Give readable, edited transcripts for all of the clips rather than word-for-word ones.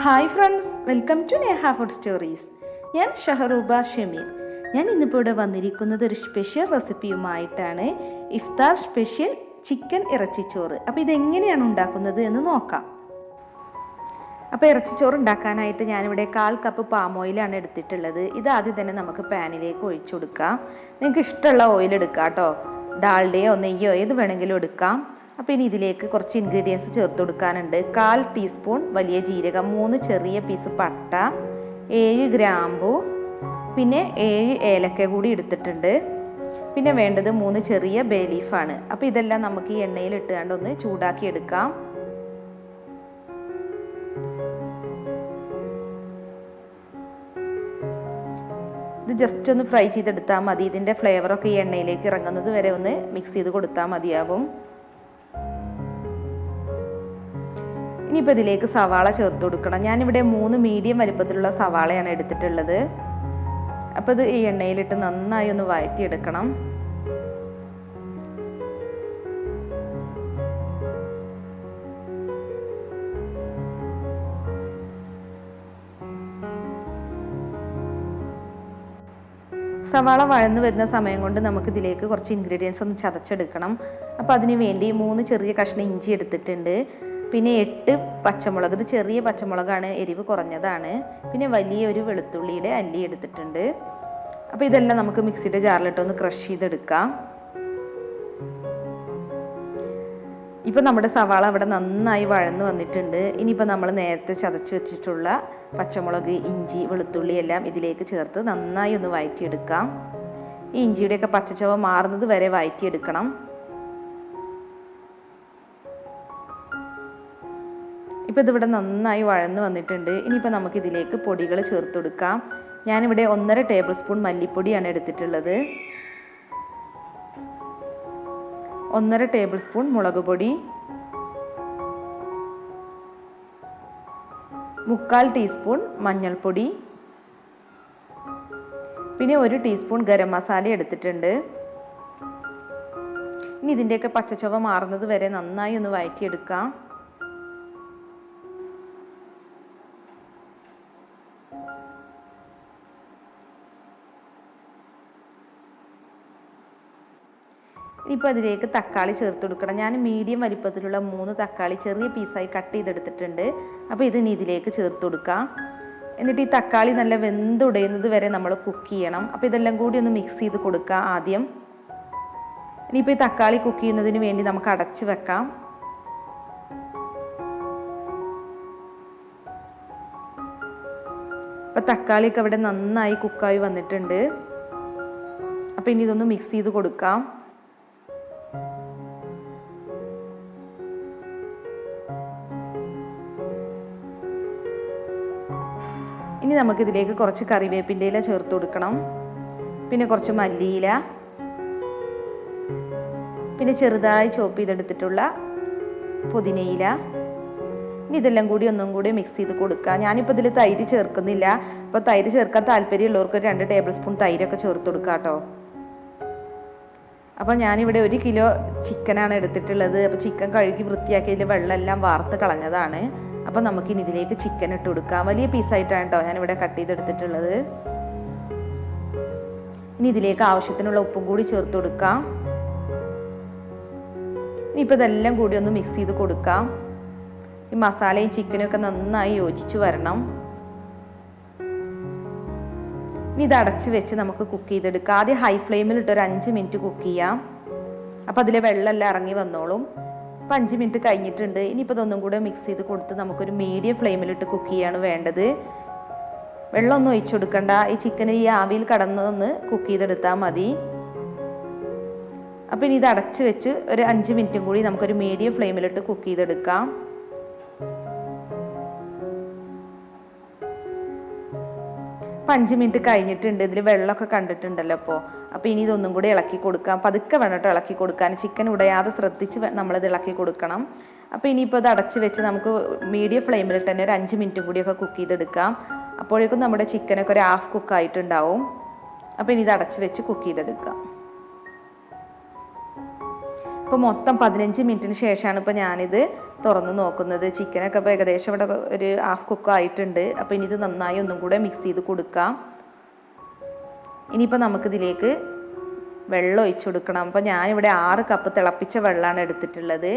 Hi friends, welcome to Neha food stories. ഞാൻ ഷഹറൂബ ഷമീർ. ഞാൻ ഇന്നിപ്പോൾ ഇവിടെ വന്നിരിക്കുന്നത് ഒരു സ്പെഷ്യൽ റെസിപ്പിയുമായിട്ടാണ്. ഇഫ്താർ സ്പെഷ്യൽ ചിക്കൻ ഇറച്ചിച്ചോറ്. അപ്പോൾ ഇതെങ്ങനെയാണ് ഉണ്ടാക്കുന്നത് എന്ന് നോക്കാം. അപ്പോൾ ഇറച്ചിച്ചോറ് ഉണ്ടാക്കാനായിട്ട് ഞാനിവിടെ 1/4 കപ്പ് പാം ഓയിലാണ് എടുത്തിട്ടുള്ളത്. ഇത് ആദ്യം തന്നെ നമുക്ക് പാനിലേക്ക് ഒഴിച്ചു കൊടുക്കാം. നിങ്ങൾക്ക് ഇഷ്ടമുള്ള ഓയിൽ എടുക്കാം കേട്ടോ. ഡാൽഡയോ നെയ്യോ ഏത് വേണമെങ്കിലും എടുക്കാം. അപ്പോൾ ഇനി ഇതിലേക്ക് കുറച്ച് ഇൻഗ്രീഡിയൻസ് ചേർത്ത് കൊടുക്കാനുണ്ട്. 1/4 ടീസ്പൂൺ വലിയ ജീരകം, 3 ചെറിയ പീസ് പട്ട, 7 ഗ്രാമ്പു, പിന്നെ 7 ഏലക്ക കൂടി എടുത്തിട്ടുണ്ട്. പിന്നെ വേണ്ടത് 3 ചെറിയ ബേ ലീഫാണ്. അപ്പോൾ ഇതെല്ലാം നമുക്ക് ഈ എണ്ണയിൽ ഇട്ടുകൊണ്ട് ഒന്ന് ചൂടാക്കി എടുക്കാം. ഇത് ജസ്റ്റ് ഒന്ന് ഫ്രൈ ചെയ്തെടുത്താൽ മതി. ഇതിൻ്റെ ഫ്ലേവറൊക്കെ ഈ എണ്ണയിലേക്ക് ഇറങ്ങുന്നത് വരെ ഒന്ന് മിക്സ് ചെയ്ത് കൊടുത്താൽ മതിയാകും. ഇനിയിപ്പോൾ ഇതിലേക്ക് സവാള ചേർത്ത് കൊടുക്കണം. ഞാനിവിടെ 3 മീഡിയം വലിപ്പത്തിലുള്ള സവാളയാണ് എടുത്തിട്ടുള്ളത്. അപ്പോൾ ഇത് ഈ എണ്ണയിലിട്ട് നന്നായി ഒന്ന് വഴറ്റിയെടുക്കണം. സവാള വഴന്ന് വരുന്ന സമയം കൊണ്ട് നമുക്കിതിലേക്ക് കുറച്ച് ഇൻഗ്രീഡിയൻസ് ഒന്ന് ചതച്ചെടുക്കണം. അപ്പോൾ അതിന് വേണ്ടി 3 ചെറിയ കഷ്ണം ഇഞ്ചി എടുത്തിട്ടുണ്ട്. പിന്നെ 8 പച്ചമുളക്, ഇത് ചെറിയ പച്ചമുളകാണ്, എരിവ് കുറഞ്ഞതാണ്. പിന്നെ വലിയൊരു വെളുത്തുള്ളിയുടെ അല്ലി എടുത്തിട്ടുണ്ട്. അപ്പോൾ ഇതെല്ലാം നമുക്ക് മിക്സിയുടെ ജാറിലിട്ടൊന്ന് ക്രഷ് ചെയ്തെടുക്കാം. ഇപ്പോൾ നമ്മുടെ സവാള അവിടെ നന്നായി വഴന്ന് വന്നിട്ടുണ്ട്. ഇനിയിപ്പോൾ നമ്മൾ നേരത്തെ ചതച്ച് വെച്ചിട്ടുള്ള പച്ചമുളക്, ഇഞ്ചി, വെളുത്തുള്ളി എല്ലാം ഇതിലേക്ക് ചേർത്ത് നന്നായി ഒന്ന് വഴറ്റിയെടുക്കാം. ഈ ഇഞ്ചിയുടെയൊക്കെ പച്ചച്ചവ മാറുന്നത് വരെ വഴറ്റിയെടുക്കണം. ഇപ്പോൾ ഇതിവിടെ നന്നായി വഴന്ന് വന്നിട്ടുണ്ട്. ഇനിയിപ്പോൾ നമുക്കിതിലേക്ക് പൊടികൾ ചേർത്ത് കൊടുക്കാം. ഞാനിവിടെ 1.5 ടേബിൾ സ്പൂൺ മല്ലിപ്പൊടിയാണ് എടുത്തിട്ടുള്ളത്. 1.5 ടേബിൾ സ്പൂൺ മുളക് പൊടി, 1/4 ടീസ്പൂൺ മഞ്ഞൾപ്പൊടി, പിന്നെ 1 ടീസ്പൂൺ ഗരം മസാല എടുത്തിട്ടുണ്ട്. ഇനി ഇതിൻ്റെയൊക്കെ പച്ചച്ചവ മാറുന്നത് വരെ നന്നായി ഒന്ന് വഴറ്റിയെടുക്കാം. ഇപ്പോൾ അതിലേക്ക് തക്കാളി ചേർത്ത് കൊടുക്കണം. ഞാൻ മീഡിയം വലിപ്പത്തിലുള്ള 3 തക്കാളി ചെറിയ പീസായി കട്ട് ചെയ്തെടുത്തിട്ടുണ്ട്. അപ്പോൾ ഇത് ഇനി ഇതിലേക്ക് ചേർത്ത് കൊടുക്കാം. എന്നിട്ട് ഈ തക്കാളി നല്ല വെന്തുടയുന്നത് വരെ നമ്മൾ കുക്ക് ചെയ്യണം. അപ്പോൾ ഇതെല്ലാം കൂടി ഒന്ന് മിക്സ് ചെയ്ത് കൊടുക്കുക ആദ്യം. ഇനിയിപ്പോൾ ഈ തക്കാളി കുക്ക് ചെയ്യുന്നതിന് വേണ്ടി നമുക്ക് അടച്ച് വെക്കാം. അപ്പോൾ തക്കാളിയൊക്കെ അവിടെ നന്നായി കുക്കായി വന്നിട്ടുണ്ട്. അപ്പോൾ ഇനി ഇതൊന്ന് മിക്സ് ചെയ്ത് കൊടുക്കാം. ഇനി നമുക്കിതിലേക്ക് കുറച്ച് കറിവേപ്പിൻ്റെ ഇല ചേർത്ത് കൊടുക്കണം. പിന്നെ കുറച്ച് മല്ലിയില, പിന്നെ ചെറുതായി ചോപ്പ് ചെയ്തെടുത്തിട്ടുള്ള പുതിനയില. ഇനി ഇതെല്ലാം കൂടി ഒന്നും കൂടി മിക്സ് ചെയ്ത് കൊടുക്കുക. ഞാനിപ്പോൾ ഇതിൽ തൈര് ചേർക്കുന്നില്ല. അപ്പോൾ തൈര് ചേർക്കാൻ താല്പര്യമുള്ളവർക്ക് 2 ടേബിൾ സ്പൂൺ തൈരൊക്കെ ചേർത്ത് കൊടുക്കുക കേട്ടോ. അപ്പോൾ ഞാനിവിടെ 1 കിലോ ചിക്കനാണ് എടുത്തിട്ടുള്ളത്. അപ്പോൾ ചിക്കൻ കഴുകി വൃത്തിയാക്കിയതിൽ വെള്ളമെല്ലാം വാർത്ത് കളഞ്ഞതാണ്. അപ്പോൾ നമുക്കിനി ഇതിലേക്ക് ചിക്കൻ ഇട്ട് കൊടുക്കാം. വലിയ പീസായിട്ടാണ് കേട്ടോ ഞാനിവിടെ കട്ട് ചെയ്തെടുത്തിട്ടുള്ളത്. ഇനി ഇതിലേക്ക് ആവശ്യത്തിനുള്ള ഉപ്പും കൂടി ചേർത്ത് കൊടുക്കാം. ഇനിയിപ്പോൾ ഇതെല്ലാം കൂടി ഒന്ന് മിക്സ് ചെയ്ത് കൊടുക്കാം. ഈ മസാലയും ചിക്കനും ഒക്കെ നന്നായി യോജിച്ച് വരണം. ഇനി ഇത് അടച്ച് വെച്ച് നമുക്ക് കുക്ക് ചെയ്തെടുക്കാം. ആദ്യം ഹൈ ഫ്ലെയിമിൽ ഇട്ട് ഒരു 5 മിനിറ്റ് കുക്ക് ചെയ്യാം. അപ്പോൾ അതിലെ വെള്ളമെല്ലാം ഇറങ്ങി വന്നോളും. അപ്പോൾ 5 മിനിറ്റ് കഴിഞ്ഞിട്ടുണ്ട്. ഇനിയിപ്പോൾ ഇതൊന്നും കൂടെ മിക്സ് ചെയ്ത് കൊടുത്ത് നമുക്കൊരു മീഡിയം ഫ്ലെയിമിലിട്ട് കുക്ക് ചെയ്യാണ് വേണ്ടത്. വെള്ളമൊന്നും ഒഴിച്ചു കൊടുക്കണ്ട. ഈ ചിക്കൻ ഈ ആവിയിൽ കടന്നതൊന്ന് കുക്ക് ചെയ്തെടുത്താൽ മതി. അപ്പോൾ ഇനി ഇത് അടച്ച് വെച്ച് ഒരു 5 മിനിറ്റും കൂടി നമുക്കൊരു മീഡിയം ഫ്ലെയിമിലിട്ട് കുക്ക് ചെയ്തെടുക്കാം. അപ്പോൾ 5 മിനിറ്റ് കഴിഞ്ഞിട്ടുണ്ട്. ഇതിൽ വെള്ളമൊക്കെ കണ്ടിട്ടുണ്ടല്ലോ. അപ്പോൾ ഇനി ഇതൊന്നും കൂടി ഇളക്കി കൊടുക്കാം. പതുക്കെ വേണം കേട്ടോ ഇളക്കി കൊടുക്കാൻ. ചിക്കൻ ഉടയാതെ ശ്രദ്ധിച്ച് നമ്മളിത് ഇളക്കി കൊടുക്കണം. അപ്പോൾ ഇനിയിപ്പോൾ ഇത് അടച്ച് വെച്ച് നമുക്ക് മീഡിയം ഫ്ലെയിമിലിട്ട് തന്നെ ഒരു 5 മിനിറ്റും കൂടിയൊക്കെ കുക്ക് ചെയ്തെടുക്കാം. അപ്പോഴേക്കും നമ്മുടെ ചിക്കനൊക്കെ ഒരു ഹാഫ് കുക്കായിട്ടുണ്ടാവും. അപ്പോൾ ഇനി ഇത് അടച്ച് വെച്ച് കുക്ക് ചെയ്തെടുക്കാം. ഇപ്പോൾ മൊത്തം 15 മിനിറ്റിന് ശേഷമാണ് ഇപ്പോൾ ഞാനിത് തുറന്ന് നോക്കുന്നത്. ചിക്കനൊക്കെ ഇപ്പോൾ ഏകദേശം ഇവിടെ ഒരു ഹാഫ് കുക്ക് ആയിട്ടുണ്ട്. അപ്പോൾ ഇനി ഇത് നന്നായി ഒന്നും കൂടെ മിക്സ് ചെയ്ത് കൊടുക്കാം. ഇനിയിപ്പോൾ നമുക്കിതിലേക്ക് വെള്ളം ഒഴിച്ചു കൊടുക്കണം. അപ്പോൾ ഞാനിവിടെ 6 കപ്പ് തിളപ്പിച്ച വെള്ളമാണ് എടുത്തിട്ടുള്ളത്.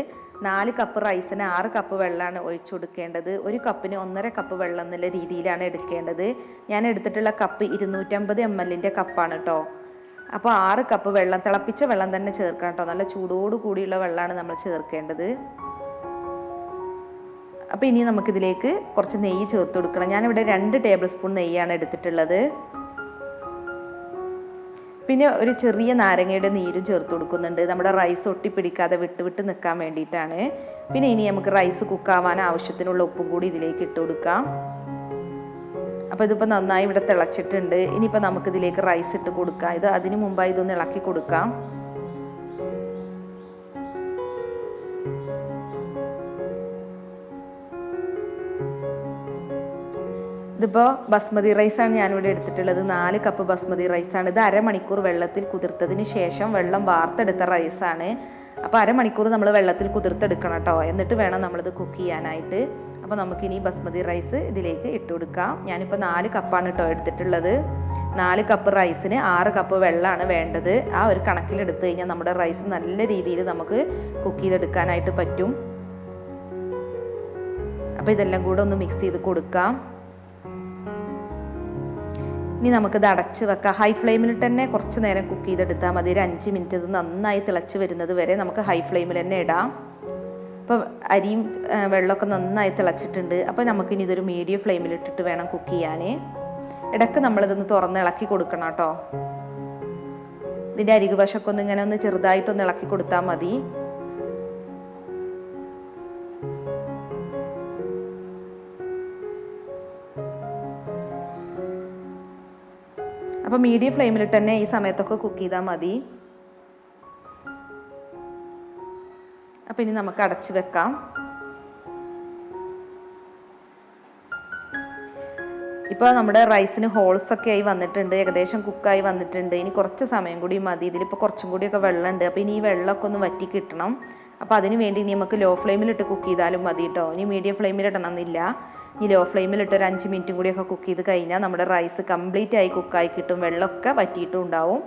4 കപ്പ് റൈസിന് 6 കപ്പ് വെള്ളമാണ് ഒഴിച്ചു കൊടുക്കേണ്ടത്. 1 കപ്പിന് 1.5 കപ്പ് വെള്ളം എന്നുള്ള രീതിയിലാണ് എടുക്കേണ്ടത്. ഞാൻ എടുത്തിട്ടുള്ള കപ്പ് 250 ml കപ്പാണ് കേട്ടോ. അപ്പോൾ 6 കപ്പ് വെള്ളം, തിളപ്പിച്ച വെള്ളം തന്നെ ചേർക്കണം കേട്ടോ. നല്ല ചൂടോട് കൂടിയുള്ള വെള്ളമാണ് നമ്മൾ ചേർക്കേണ്ടത്. അപ്പോൾ ഇനി നമുക്കിതിലേക്ക് കുറച്ച് നെയ്യ് ചേർത്ത് കൊടുക്കണം. ഞാനിവിടെ 2 ടേബിൾ സ്പൂൺ നെയ്യാണ് എടുത്തിട്ടുള്ളത്. പിന്നെ ഒരു ചെറിയ നാരങ്ങയുടെ നീരും ചേർത്ത് കൊടുക്കുന്നുണ്ട്. നമ്മുടെ റൈസ് ഒട്ടിപ്പിടിക്കാതെ വിട്ട് നിൽക്കാൻ വേണ്ടിയിട്ടാണ്. പിന്നെ ഇനി നമുക്ക് റൈസ് കുക്കാവാൻ ആവശ്യത്തിനുള്ള ഉപ്പും കൂടി ഇതിലേക്ക് ഇട്ട് കൊടുക്കാം. അപ്പോൾ ഇതിപ്പോൾ നന്നായി ഇവിടെ തിളച്ചിട്ടുണ്ട്. ഇനിയിപ്പോൾ നമുക്കിതിലേക്ക് റൈസ് ഇട്ട് കൊടുക്കാം. ഇത് അതിന് മുമ്പായി ഇതൊന്ന് ഇളക്കി കൊടുക്കാം. ഇതിപ്പോൾ ബസ്മതി റൈസാണ് ഞാനിവിടെ എടുത്തിട്ടുള്ളത്. 4 കപ്പ് ബസ്മതി റൈസാണ്. ഇത് അരമണിക്കൂർ വെള്ളത്തിൽ കുതിർത്തതിന് ശേഷം വെള്ളം വാർത്തെടുത്ത റൈസാണ്. അപ്പോൾ അരമണിക്കൂർ നമ്മൾ വെള്ളത്തിൽ കുതിർത്തെടുക്കണം കേട്ടോ. എന്നിട്ട് വേണം നമ്മളിത് കുക്ക് ചെയ്യാനായിട്ട്. അപ്പോൾ നമുക്കിനി ബസ്മതി റൈസ് ഇതിലേക്ക് ഇട്ട് കൊടുക്കാം. ഞാനിപ്പോൾ 4 കപ്പാണ് കേട്ടോ എടുത്തിട്ടുള്ളത്. 4 കപ്പ് റൈസിന് 6 കപ്പ് വെള്ളമാണ് വേണ്ടത്. ആ ഒരു കണക്കിലെടുത്ത് കഴിഞ്ഞാൽ നമ്മുടെ റൈസ് നല്ല രീതിയിൽ നമുക്ക് കുക്ക് ചെയ്തെടുക്കാനായിട്ട് പറ്റും. അപ്പോൾ ഇതെല്ലാം കൂടെ ഒന്ന് മിക്സ് ചെയ്ത് കൊടുക്കാം. ഇനി നമുക്കിത് അടച്ച് വെക്കാം. ഹൈ ഫ്ലെയിമിൽ തന്നെ കുറച്ച് നേരം കുക്ക് ചെയ്തെടുത്താൽ മതി. ഒരു 5 മിനിറ്റ് ഇത് നന്നായി തിളച്ച് വരുന്നത് വരെ നമുക്ക് ഹൈ ഫ്ലെയിമിൽ തന്നെ ഇടാം. അപ്പോൾ അരിയും വെള്ളമൊക്കെ നന്നായി തിളച്ചിട്ടുണ്ട്. അപ്പോൾ നമുക്കിനി ഇതൊരു മീഡിയം ഫ്ലെയിമിലിട്ടിട്ട് വേണം കുക്ക് ചെയ്യാൻ. ഇടയ്ക്ക് നമ്മളിതൊന്ന് തുറന്ന് ഇളക്കി കൊടുക്കണം കേട്ടോ. ഇതിൻ്റെ അരികു വശമൊക്കെ ഒന്ന് ഇങ്ങനെ ഒന്ന് ചെറുതായിട്ടൊന്ന് ഇളക്കി കൊടുത്താൽ മതി. അപ്പോൾ മീഡിയം ഫ്ലെയിമിലിട്ട് തന്നെ ഈ സമയത്തൊക്കെ കുക്ക് ചെയ്താൽ മതി. അപ്പോൾ ഇനി നമുക്ക് അടച്ച് വെക്കാം. ഇപ്പോൾ നമ്മുടെ റൈസിന് ഹോൾസൊക്കെ ആയി വന്നിട്ടുണ്ട്. ഏകദേശം കുക്കായി വന്നിട്ടുണ്ട്. ഇനി കുറച്ച് സമയം കൂടി മതി. ഇതിലിപ്പോൾ കുറച്ചും കൂടിയൊക്കെ വെള്ളമുണ്ട്. അപ്പോൾ ഇനി ഈ വെള്ളമൊക്കെ ഒന്ന് വറ്റി കിട്ടണം. അപ്പോൾ അതിന് വേണ്ടി ഇനി നമുക്ക് ലോ ഫ്ലെയിമിലിട്ട് കുക്ക് ചെയ്താലും മതി കേട്ടോ. ഇനി മീഡിയം ഫ്ലെയിമിലിടണം എന്നില്ല. ഇനി ലോ ഫ്ലെയിമിലിട്ട് ഒരു 5 മിനിറ്റും കൂടിയൊക്കെ കുക്ക് ചെയ്ത് കഴിഞ്ഞാൽ നമ്മുടെ റൈസ് കംപ്ലീറ്റ് ആയി കുക്കായി കിട്ടും. വെള്ളമൊക്കെ വറ്റിയിട്ടും ഉണ്ടാവും.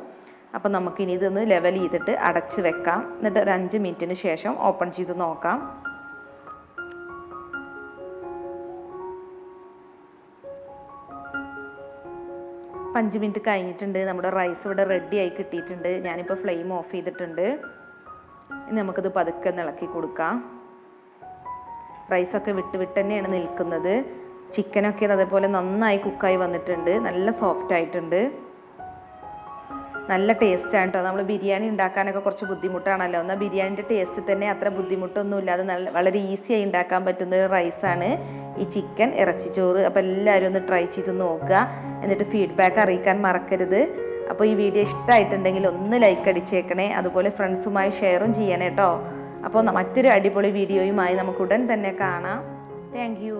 അപ്പോൾ നമുക്കിനി ഇതൊന്ന് ലെവൽ ചെയ്തിട്ട് അടച്ച് വെക്കാം. എന്നിട്ട് ഒരു 5 മിനിറ്റിന് ശേഷം ഓപ്പൺ ചെയ്ത് നോക്കാം. 5 മിനിറ്റ് കഴിഞ്ഞിട്ടുണ്ട്. നമ്മുടെ റൈസ് ഇവിടെ റെഡി ആയി കിട്ടിയിട്ടുണ്ട്. ഞാനിപ്പോൾ ഫ്ലെയിം ഓഫ് ചെയ്തിട്ടുണ്ട്. ഇനി നമുക്കിത് പതുക്കെ ഒന്ന് ഇളക്കി കൊടുക്കാം. റൈസൊക്കെ വിട്ട് തന്നെയാണ് നിൽക്കുന്നത്. ചിക്കനൊക്കെ അതേപോലെ നന്നായി കുക്കായി വന്നിട്ടുണ്ട്. നല്ല സോഫ്റ്റ് ആയിട്ടുണ്ട്. നല്ല ടേസ്റ്റാണ് കേട്ടോ. നമ്മൾ ബിരിയാണി ഉണ്ടാക്കാനൊക്കെ കുറച്ച് ബുദ്ധിമുട്ടാണല്ലോ. എന്നാൽ ബിരിയാണിൻ്റെ ടേസ്റ്റ് തന്നെ അത്ര ബുദ്ധിമുട്ടൊന്നും ഇല്ലാതെ വളരെ ഈസിയായി ഉണ്ടാക്കാൻ പറ്റുന്ന ഒരു റൈസാണ് ഈ ചിക്കൻ ഇറച്ചിച്ചോറ്. അപ്പോൾ എല്ലാവരും ഒന്ന് ട്രൈ ചെയ്ത് നോക്കുക. എന്നിട്ട് ഫീഡ്ബാക്ക് അറിയിക്കാൻ മറക്കരുത്. അപ്പോൾ ഈ വീഡിയോ ഇഷ്ടമായിട്ടുണ്ടെങ്കിൽ ഒന്ന് ലൈക്ക് അടിച്ചേക്കണേ. അതുപോലെ ഫ്രണ്ട്സുമായി ഷെയറും ചെയ്യണേ കേട്ടോ. അപ്പോൾ മറ്റൊരു അടിപൊളി വീഡിയോയുമായി നമുക്ക് ഉടൻ തന്നെ കാണാം. Thank you.